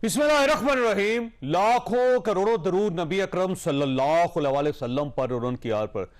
बिस्मिल्लाहिर्रहमानिर्रहीम। लाखों करोड़ों दरूद नबी अकरम सल्लल्लाहु अलैहि वसल्लम पर और उनकी याद पर।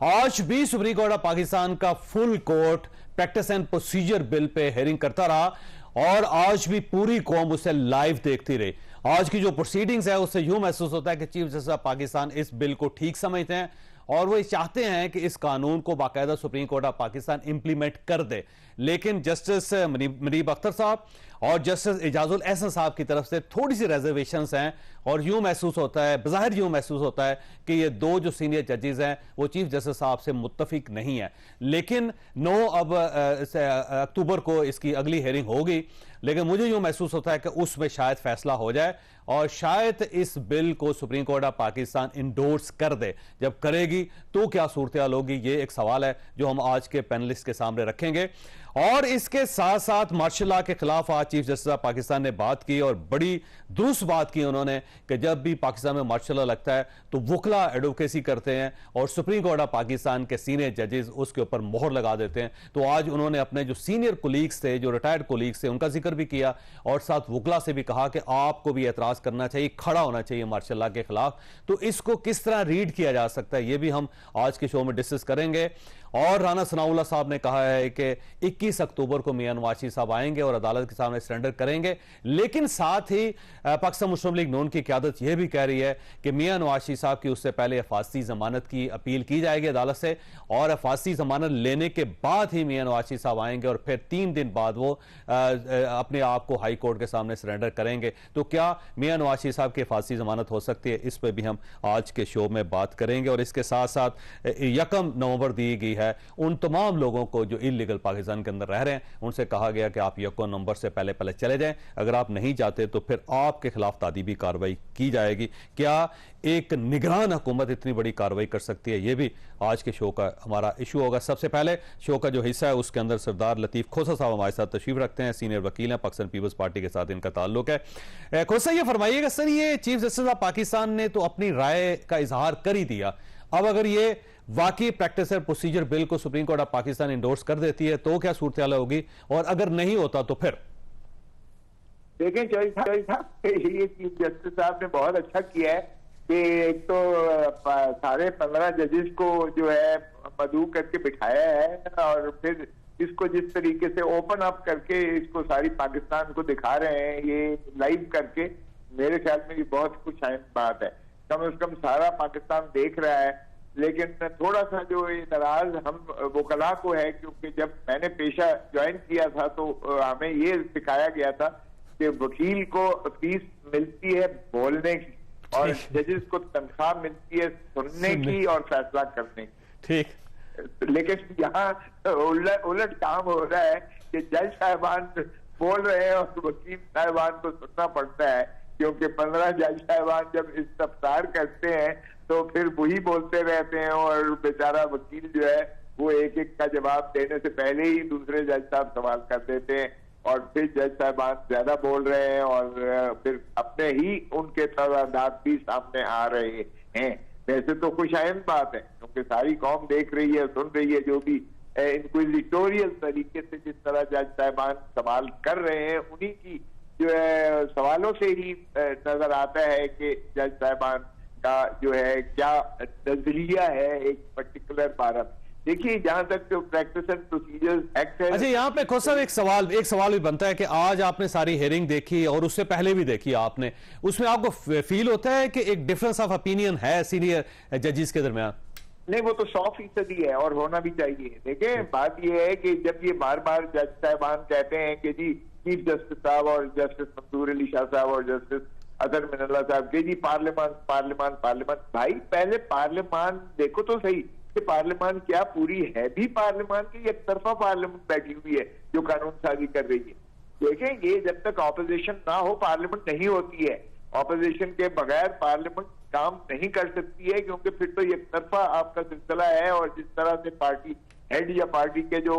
आज भी सुप्रीम कोर्ट ऑफ पाकिस्तान का full court practice and procedure bill pay hearing करता रहा और आज भी पूरी कौम उसे लाइव देखती रही। आज की जो प्रोसीडिंग्स है उससे यूं महसूस होता है कि चीफ जस्टिस ऑफ पाकिस्तान इस बिल को ठीक समझते हैं और वो चाहते हैं कि इस कानून को बाकायदा supreme court of Pakistan implement कर दे। लेकिन जस्टिस मुनीब अख्तर साहब और जस्टिस इजाजुल एहसन साहब की तरफ से थोड़ी सी रिजर्वेशंस हैं और यूं महसूस होता है, बज़ाहिर यूं महसूस होता है कि ये दो जो सीनियर जजेस हैं वो चीफ जस्टिस साहब से मुत्तफिक नहीं है। लेकिन 9 अक्टूबर को इसकी अगली हेयरिंग होगी, लेकिन मुझे यूं महसूस होता है कि उसमें शायद फैसला हो जाए और शायद इस बिल को supreme court of Pakistan endorse कर दे। जब करेगी तो क्या सूरत हाल होगी, ये एक सवाल है जो हम आज के पैनलिस्ट के सामने रखेंगे। और इसके साथ साथ मार्शल लॉ के खिलाफ आज चीफ जस्टिस ऑफ पाकिस्तान ने बात की और बड़ी दुरुस्त बात की उन्होंने कि जब भी पाकिस्तान में मार्शल लॉ लगता है तो वकला एडवोकेसी करते हैं और सुप्रीम कोर्ट ऑफ पाकिस्तान के सीनियर जजेस उसके ऊपर मोहर लगा देते हैं। तो आज उन्होंने अपने जो सीनियर कोलीग्स थे, जो रिटायर्ड कोलीग्स थे, उनका जिक्र भी किया और साथ वकला से भी कहा कि आपको भी एतराज करना चाहिए, खड़ा होना चाहिए मार्शल लॉ के खिलाफ। तो इसको किस तरह रीड किया जा सकता है ये भी हम आज के शो में डिस्कस करेंगे। और राना सनाउल्लाह साहब ने कहा है कि 21 अक्टूबर को मियां नवाज शरीफ साहब आएंगे और अदालत के सामने सरेंडर करेंगे। लेकिन साथ ही पाकिस्तान मुस्लिम लीग नून की क़यादत यह भी कह रही है कि मियां नवाज शरीफ साहब की उससे पहले हिफाजती जमानत की अपील की जाएगी अदालत से और हिफाजती जमानत लेने के बाद ही मियां नवाज शरीफ साहब आएंगे और फिर 3 दिन बाद वो अपने आप को हाई कोर्ट के सामने सरेंडर करेंगे। तो क्या मियां नवाज शरीफ साहब की हिफाजती जमानत हो सकती है, इस पर भी हम आज के शो में बात करेंगे। और इसके साथ साथ 1 नवंबर दी गई है उन तमाम लोगों को जो इलीगल पाकिस्तान के अंदर रह रहे हैं, उनसे कहा गया कि आप 1 नवंबर से पहले पहले चले जाएं। अगर आप नहीं जाते तो फिर आपके खिलाफ तादीबी कार्रवाई की जाएगी। क्या एक निगरान हुकूमत इतनी बड़ी कार्रवाई कर सकती है, यह भी आज के शो का हमारा इशू होगा। सबसे पहले शो का जो हिस्सा है उसके अंदर सरदार लतीफ खोसा साहब हमारे साथ तशरीफ रखते हैं, सीनियर वकील हैं, पाकिस्तान पीपल्स पार्टी के साथ इनका ताल्लुक है। खोसा ये फरमाइएगा सर, ये चीफ जस्टिस ऑफ पाकिस्तान ने तो अपनी राय का इजहार कर ही दिया, अब अगर ये वाकई प्रैक्टिस एंड प्रोसीजर बिल को supreme court of Pakistan endorse कर देती है तो क्या सूरत हाल होगी, और अगर नहीं होता तो फिर? देखें चौधरी साहब, ये चीफ जस्टिस साहब ने बहुत अच्छा किया है कि एक तो सारे 15 जजेस को जो है मदऊ करके बिठाया है और फिर इसको जिस तरीके से ओपन अप करके इसको सारी पाकिस्तान को दिखा रहे हैं ये लाइव करके, मेरे ख्याल में ये बहुत कुछ अहम बात है। कम से कम सारा पाकिस्तान देख रहा है। लेकिन थोड़ा सा जो ये नाराज हम वकला को है, क्योंकि जब मैंने पेशा ज्वाइन किया था तो हमें ये सिखाया गया था कि वकील को फीस मिलती है बोलने की और जजेस को तनख्वाह मिलती है सुनने की और फैसला करने की। ठीक। लेकिन यहाँ उलट काम हो रहा है कि जज साहबान बोल रहे हैं और वकील साहबान को सुनना पड़ता है, क्योंकि 15 जज साहबान जब इस्तफसार करते हैं तो फिर वही बोलते रहते हैं और बेचारा वकील जो है वो एक एक का जवाब देने से पहले ही दूसरे जज साहब सवाल कर देते हैं और फिर जज साहबान ज्यादा बोल रहे हैं और फिर अपने ही उनके तजादात भी सामने आ रहे हैं। वैसे तो खुशाइन बात है क्योंकि सारी कौम देख रही है, सुन रही है, जो भी इंक्विजिटोरियल तरीके से जिस तरह जज साहबान सवाल कर रहे हैं उन्हीं की जो है सवालों से ही नजर आता है कि जज साहबान का जो है क्या नजरिया है एक पर्टिकुलर बारे में। देखिए जहां तक जो प्रैक्टिस एंड प्रोसीजर्स एक्ट है। अच्छा, यहाँ पे खोसा एक सवाल भी बनता है कि आज आपने सारी हेयरिंग देखी और उससे पहले भी देखी आपने, उसमें आपको फील होता है कि एक डिफरेंस ऑफ ओपिनियन है सीनियर जजेस के दरमियान? नहीं, वो तो 100% है और होना भी चाहिए। देखिए बात यह है कि जब ये बार बार जज साहबान कहते हैं कि जी चीफ जस्टिस साहब और जस्टिस मंसूर अली शाह साहब और जस्टिस अजहर मिनल्ला साहब के जी पार्लियामान पार्लियामान पार्लियामान, भाई पहले पार्लियामान देखो तो सही कि पार्लियामान क्या पूरी है भी पार्लियामान की एक तरफा पार्लियामेंट बैठी हुई है जो कानून साजी कर रही है। देखें ये जब तक ऑपोजिशन ना हो पार्लियामेंट नहीं होती है। ऑपोजिशन के बगैर पार्लियामेंट काम नहीं कर सकती है क्योंकि फिर तो एक तरफा आपका सिलसिला है और जिस तरह से पार्टी हेड या पार्टी के जो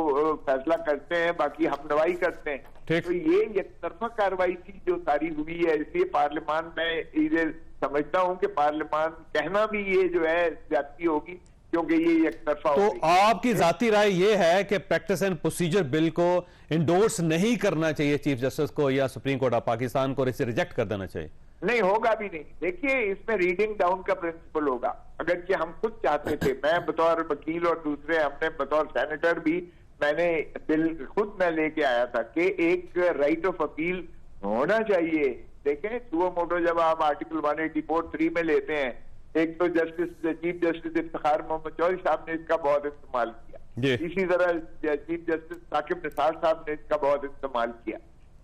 फैसला करते हैं बाकी हम नवाई करते हैं। तो ये एक तरफा कार्रवाई थी जो सारी हुई है, इसलिए पार्लियामान में ये समझता हूं कि पार्लियामान कहना भी ये जो है ज्यादती होगी क्योंकि ये एक तरफा तो आपकी जाती राय ये है कि प्रैक्टिस एंड प्रोसीजर बिल को इंडोर्स नहीं करना चाहिए चीफ जस्टिस को या सुप्रीम कोर्ट ऑफ पाकिस्तान को, इसे रिजेक्ट कर देना चाहिए? नहीं, होगा भी नहीं। देखिए, इसमें रीडिंग डाउन का प्रिंसिपल होगा। अगर कि हम खुद चाहते थे, मैं बतौर वकील और दूसरे हमने बतौर सेनेटर भी, मैंने बिल खुद मैं लेके आया था कि एक राइट ऑफ अपील होना चाहिए। देखें, सुओ मोटो जब आप आर्टिकल 184(3) में लेते हैं, एक तो चीफ जस्टिस इफ्तिखार मोहम्मद चौधरी साहब ने इसका बहुत इस्तेमाल किया, इसी तरह चीफ जस्टिस साकिब निसार साहब ने इसका बहुत इस्तेमाल किया।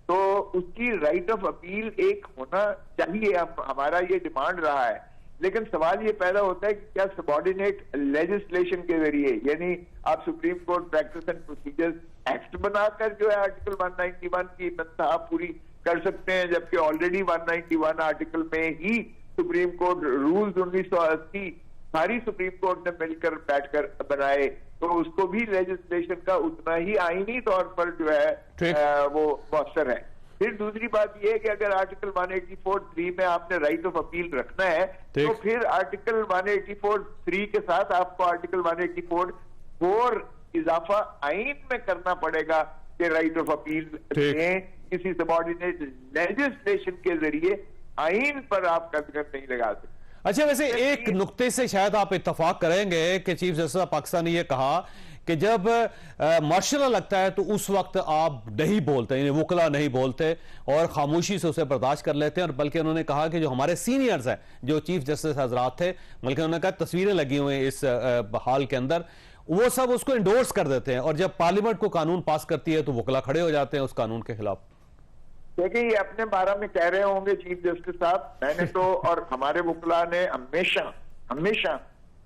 तो उसकी राइट ऑफ अपील एक होना चाहिए, हमारा ये डिमांड रहा है। लेकिन सवाल ये पैदा होता है कि क्या सबॉर्डिनेट लेजिस्लेशन के जरिए, यानी आप supreme court practice and procedures act बनाकर जो है आर्टिकल 191 की तनख्वाह पूरी कर सकते हैं, जबकि ऑलरेडी 191 आर्टिकल में ही सुप्रीम कोर्ट रूल्स 1980 सारी सुप्रीम कोर्ट ने मिलकर बैठकर बनाए, तो उसको भी लेजिस्लेशन का उतना ही आईनी तौर पर जो है वो मौसर है। फिर दूसरी बात यह है कि अगर आर्टिकल 184(3) में आपने राइट ऑफ अपील रखना है, तो फिर आर्टिकल 184(3) के साथ आपको आर्टिकल 184(4) इजाफा आइन में करना पड़ेगा कि राइट ऑफ अपील किसी सबॉर्डिनेट लेजिस्लेशन के जरिए आइन पर आप कदम नहीं लगा सकते। अच्छा, वैसे एक नुक्ते से शायद आप इत्तफाक करेंगे कि चीफ जस्टिस ऑफ पाकिस्तान ने यह कहा कि जब मार्शल लॉ लगता है तो उस वक्त आप नहीं बोलते, यानी वकला नहीं बोलते और खामोशी से उसे बर्दाश्त कर लेते हैं। और बल्कि उन्होंने कहा कि जो हमारे सीनियर्स हैं, जो चीफ जस्टिस हजरात थे, बल्कि उन्होंने कहा तस्वीरें लगी हुई हैं इस हाल के अंदर, वो सब उसको इंडोर्स कर देते हैं और जब पार्लियामेंट को कानून पास करती है तो वकला खड़े हो जाते हैं उस कानून के खिलाफ। देखिए, ये अपने बारे में कह रहे होंगे चीफ जस्टिस साहब, मैंने तो और हमारे वकला ने हमेशा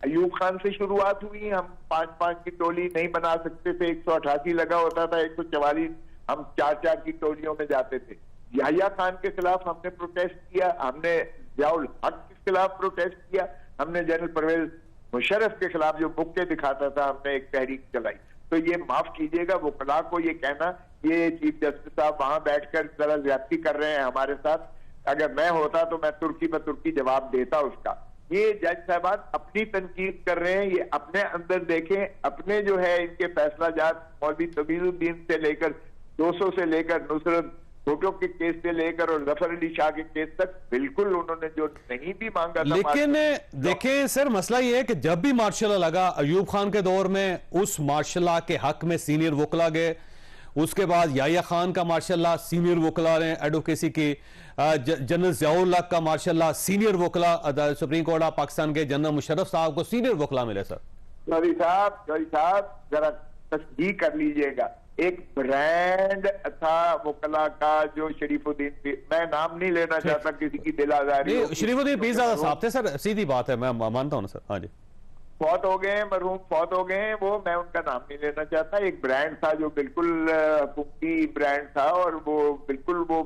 अयूब खान से शुरुआत हुई, हम 5-5 की टोली नहीं बना सकते थे, 188 लगा होता था, 144 हम 4-4 की टोलियों में जाते थे। याहिया खान के खिलाफ हमने प्रोटेस्ट किया, हमने जियाउल हक के खिलाफ प्रोटेस्ट किया, हमने जनरल परवेज मुशर्रफ के खिलाफ जो मुक्के दिखाता था हमने एक तहरीक चलाई। तो ये माफ कीजिएगा, वकला को ये कहना ये चीफ जस्टिस साहब वहां बैठकर जरा ज्यादती कर रहे हैं हमारे साथ, अगर मैं होता तो मैं तुर्की जवाब देता उसका। ये जज साहबान अपनी तनकीद कर रहे हैं, ये अपने अंदर देखें, अपने जो है इनके फैसला जात मौलवी तबीजुद्दीन से लेकर 200 से लेकर नुसरत भुट्टो के केस से लेकर और जफर अली शाह के केस तक बिल्कुल उन्होंने जो नहीं भी मांगा था। लेकिन देखें सर, मसला ये है कि जब भी मार्शल लॉ लगा, अयूब खान के दौर में उस मार्शल लॉ के हक में सीनियर वकला गए, उसके बाद याहिया खान का मार्शल लॉ सीनियर वकला ने एडवोकेसी की, जनरल जियाउल हक का मार्शल लॉ सीनियर वकला सुप्रीम कोर्ट ऑफ पाकिस्तान के जनरल मुशर्रफ साहब को सीनियर वकला मिले। सर चौधरी साहब जरा तस्दीक कर लीजिएगा, एक ब्रांड था वकला का जो शरीफुद्दीन, मैं नाम नहीं लेना चाहता किसी की दिल आजारी, शरीफुद्दीन पीरजादा साहब थे सर, सीधी बात है, मैं मानता हूं ना सर। हाँ जी, फौत हो गए हैं, मरहूम फौत हो गए हैं, वो मैं उनका नाम नहीं लेना चाहता। एक ब्रांड था जो बिल्कुल हुकूमती ब्रांड था और वो बिल्कुल वो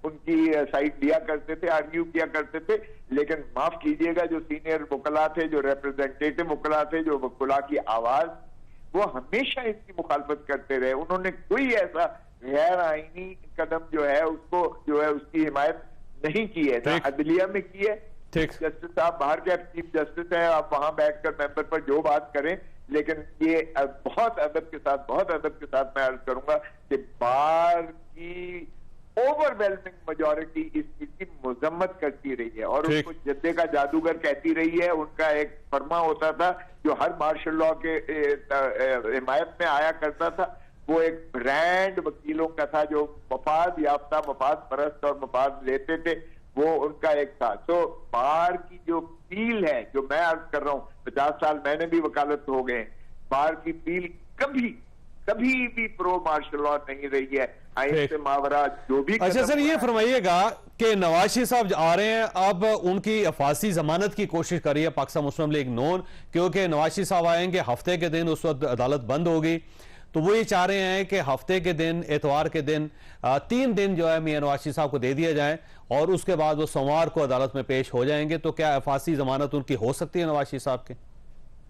उनकी साइड लिया करते थे, आर्ग्यू किया करते थे। लेकिन माफ कीजिएगा, जो सीनियर वकला थे, जो रिप्रेजेंटेटिव वकला थे, जो वकला की आवाज, वो हमेशा इसकी मुखालफत करते रहे। उन्होंने कोई ऐसा गैर आईनी कदम जो है उसको जो है उसकी हिमायत नहीं की है, ना अदलिया में की है। जस्टिस साहब बाहर के चीफ जस्टिस हैं, आप वहां बैठकर मेंबर पर जो बात करें, लेकिन ये बहुत अदब के साथ मैं अर्ज करूंगा कि बार की ओवरवेलमिंग मेजॉरिटी इस चीज की मजम्मत करती रही है और उसको जद्दे का जादूगर कहती रही है। उनका एक फरमा होता था जो हर मार्शल लॉ के हिमायत में आया करता था, वो एक ब्रांड वकीलों का था जो मफाद याफ्ता, मफाद परस्त और मफाद लेते थे, वो उनका एक था। तो बार की जो पील है, जो मैं अर्ज कर रहा हूँ, 50 साल मैंने भी वकालत हो गए, बार की पील कभी भी प्रो मार्शल लॉ नहीं रही है, आइन से मावरा जो भी। अच्छा सर, ये फरमाइएगा कि नवाज शरीफ साहब आ रहे हैं, अब उनकी फांसी जमानत की कोशिश कर रही है पाकिस्तान मुस्लिम लीग नून, क्योंकि नवाज शरीफ साहब आएंगे हफ्ते के दिन, उस वक्त अदालत बंद होगी, तो वो ये चाह रहे हैं कि हफ्ते के दिन, एतवार के दिन 3 दिन जो है मियां नवाज शरीफ साहब को दे दिया जाए और उसके बाद वो सोमवार को अदालत में पेश हो जाएंगे। तो क्या फांसी जमानत उनकी हो सकती है नवाज शरीफ साहब की?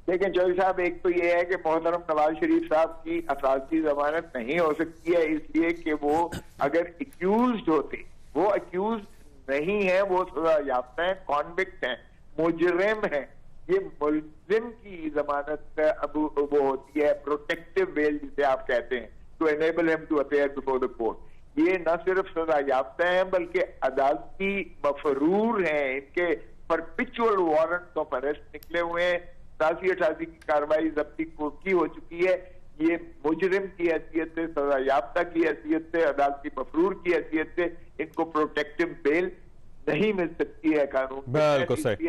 देखिए चौधरी साहब, एक तो ये है कि मोहतरम नवाज शरीफ साहब की फांसी जमानत नहीं हो सकती है, इसलिए कि वो अगर एक्यूज्ड होते, वो एक्यूज नहीं है, वो सजा याफ्ता है, कॉन्विक्ट है, मुजरिम है, ये मुल्जिम की जमानत अब वो होती है प्रोटेक्टिव बेल जिसे आप कहते हैं, to enable him to appear before the court. ये न सिर्फ सजा याफ्ता हैं बल्कि अदालती मफरूर हैं, इनके परपिचुअल वारंट ऑफ अरेस्ट निकले हुए हैं। 87-88 की कार्रवाई जब्ती कोर्ट की हो चुकी है। ये मुजरिम की हैसियत से, सजा याफ्ता की हैसियत से, अदालती मफरूर की हैसियत से इनको प्रोटेक्टिव बेल नहीं मिल सकती है कानून। बिल्कुल सही।